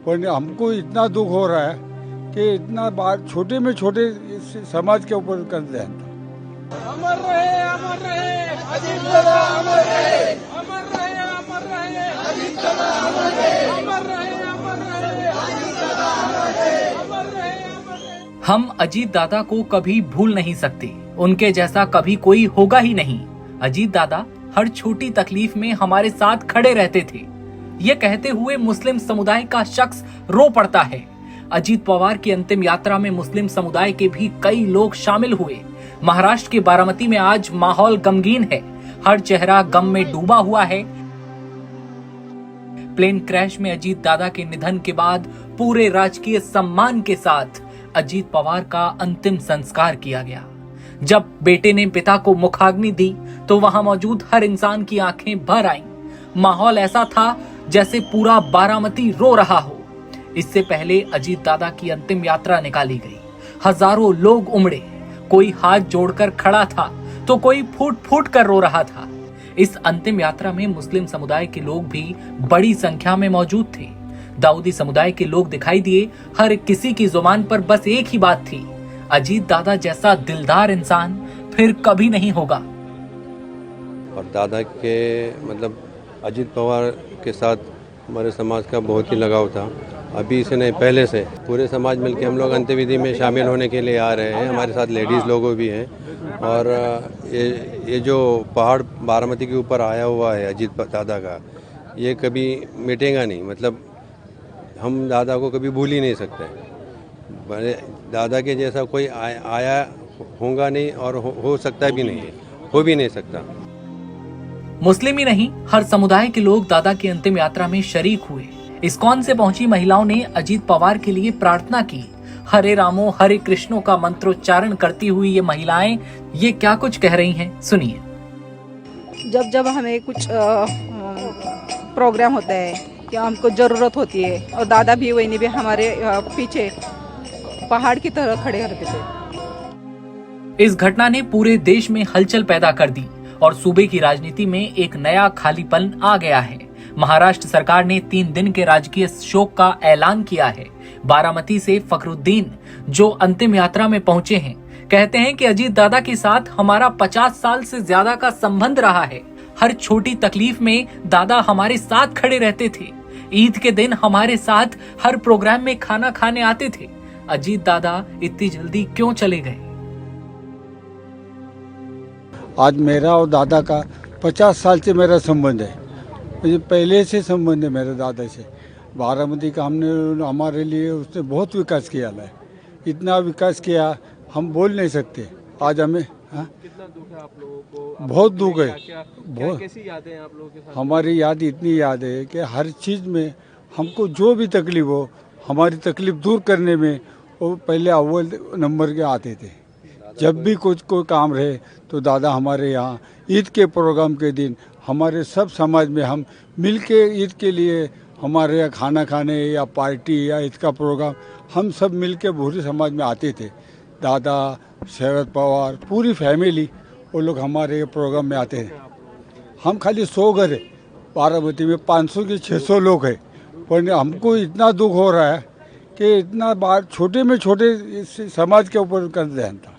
पर हमको इतना दुख हो रहा है कि इतना बात छोटे में छोटे समाज के ऊपर कर ध्यान था। अमर रहे अजीत दादा, अमर रहे अजीत दादा, अमर रहे अजीत दादा, अमर रहे। हम अजीत दादा को कभी भूल नहीं सकते, उनके जैसा कभी कोई होगा ही नहीं। अजीत दादा हर छोटी तकलीफ में हमारे साथ खड़े रहते थे। ये कहते हुए मुस्लिम समुदाय का शख्स रो पड़ता है। अजीत पवार की अंतिम यात्रा में मुस्लिम समुदाय के भी कई लोग शामिल हुए। महाराष्ट्र के बारामती में आज माहौल गमगीन है, हर चेहरा गम में डूबा हुआ है। प्लेन क्रैश में अजीत दादा के निधन के बाद पूरे राजकीय सम्मान के साथ अजीत पवार का अंतिम संस्कार किया गया। जब बेटे ने पिता को मुखाग्नि दी तो वहां मौजूद हर इंसान की आंखें भर आईं। माहौल ऐसा था जैसे पूरा बारामती रो रहा हो। इससे पहले अजीत दादा की अंतिम यात्रा निकाली गई। हजारों लोग उमड़े, कोई हाथ जोड़कर खड़ा था तो कोई फूट फूट कर रो रहा था। इस अंतिम यात्रा में मुस्लिम समुदाय के लोग भी बड़ी संख्या में मौजूद थे। दाऊदी समुदाय के लोग दिखाई दिए। हर किसी की जुबान पर बस एक ही बात थी, अजीत दादा जैसा दिलदार इंसान फिर कभी नहीं होगा। और दादा के मतलब अजीत पवार के साथ हमारे समाज का बहुत ही लगाव था। अभी से नहीं, पहले से पूरे समाज मिलकर हम लोग अंत्यविधि में शामिल होने के लिए आ रहे हैं। हमारे साथ लेडीज़ लोगों भी हैं। और ये जो पहाड़ बारामती के ऊपर आया हुआ है अजीत दादा का, ये कभी मिटेगा नहीं। मतलब हम दादा को कभी भूल ही नहीं सकते। दादा के जैसा कोई आया होगा नहीं और हो सकता भी नहीं है, हो भी नहीं सकता। मुस्लिम ही नहीं, हर समुदाय के लोग दादा की अंतिम यात्रा में शरीक हुए। इस्कॉन से पहुंची महिलाओं ने अजीत पवार के लिए प्रार्थना की। हरे रामो हरे कृष्णो का मंत्रोच्चारण करती हुई ये महिलाएं ये क्या कुछ कह रही हैं, सुनिए। जब जब हमें कुछ प्रोग्राम होता है या हमको जरूरत होती है, और दादा भी वही भी हमारे पीछे पहाड़ की तरह खड़े रहते थे। इस घटना ने पूरे देश में हलचल पैदा कर दी और सूबे की राजनीति में एक नया खालीपन आ गया है। महाराष्ट्र सरकार ने 3 दिन के राजकीय शोक का ऐलान किया है। बारामती से फखरुद्दीन जो अंतिम यात्रा में पहुंचे हैं, कहते हैं कि अजीत दादा के साथ हमारा 50 साल से ज्यादा का संबंध रहा है। हर छोटी तकलीफ में दादा हमारे साथ खड़े रहते थे। ईद के दिन हमारे साथ हर प्रोग्राम में खाना खाने आते थे। अजीत दादा इतनी जल्दी क्यों चले गए? आज मेरा और दादा का 50 साल से मेरा संबंध है। मुझे पहले से संबंध है मेरे दादा से। बारामती का हमने हमारे लिए उसने बहुत विकास किया है। इतना विकास किया हम बोल नहीं सकते। आज हमें कितना दुख है आप लोगों को? बहुत दुख है। बहुत कैसी यादें हैं आप लोगों के साथ? हमारी याद इतनी याद है कि हर चीज़ में हमको जो भी तकलीफ हो, हमारी तकलीफ दूर करने में वो पहले अव्वल नंबर के आते थे। जब भी कोई काम रहे तो दादा हमारे यहाँ ईद के प्रोग्राम के दिन हमारे सब समाज में हम मिल के ईद के लिए हमारे यहाँ खाना खाने या पार्टी या ईद का प्रोग्राम हम सब मिल के पूरे समाज में आते थे। दादा, शरद पवार, पूरी फैमिली वो लोग हमारे प्रोग्राम में आते हैं। हम खाली 100 घर है, बारामती में 500 के 600 लोग हैं। पर हमको इतना दुख हो रहा है कि इतना बात छोटे में छोटे समाज के ऊपर कर ध्यान था।